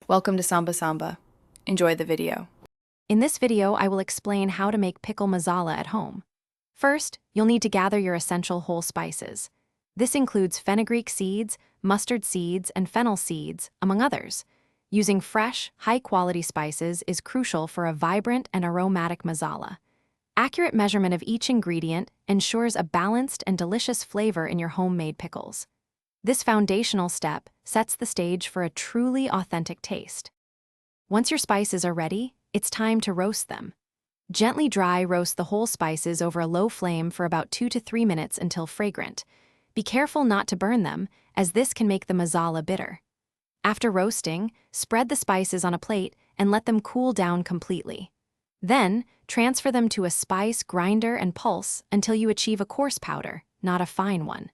Welcome to Samba Samba. Enjoy the video. In this video, I will explain how to make pickle masala at home. First, you'll need to gather your essential whole spices. This includes fenugreek seeds, mustard seeds, and fennel seeds, among others. Using fresh, high-quality spices is crucial for a vibrant and aromatic masala. Accurate measurement of each ingredient ensures a balanced and delicious flavor in your homemade pickles. This foundational step sets the stage for a truly authentic taste. Once your spices are ready, it's time to roast them. Gently dry roast the whole spices over a low flame for about 2 to 3 minutes until fragrant. Be careful not to burn them, as this can make the masala bitter. After roasting, spread the spices on a plate and let them cool down completely. Then, transfer them to a spice grinder and pulse until you achieve a coarse powder, not a fine one.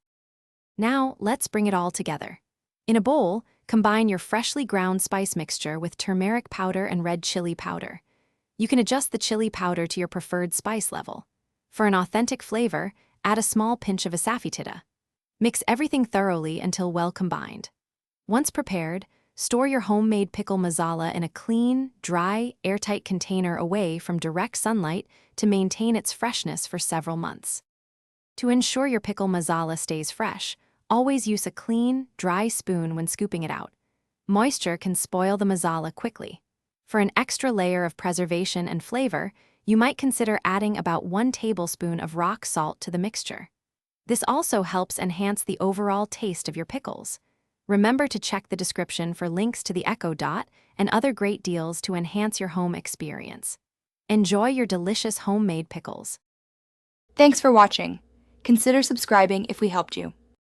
Now, let's bring it all together. In a bowl, combine your freshly ground spice mixture with turmeric powder and red chili powder. You can adjust the chili powder to your preferred spice level. For an authentic flavor, add a small pinch of asafoetida. Mix everything thoroughly until well combined. Once prepared, store your homemade pickle masala in a clean, dry, airtight container away from direct sunlight to maintain its freshness for several months. To ensure your pickle masala stays fresh, always use a clean, dry spoon when scooping it out. Moisture can spoil the masala quickly. For an extra layer of preservation and flavor, you might consider adding about 1 tablespoon of rock salt to the mixture. This also helps enhance the overall taste of your pickles. Remember to check the description for links to the Echo Dot and other great deals to enhance your home experience. Enjoy your delicious homemade pickles. Thanks for watching. Consider subscribing if we helped you.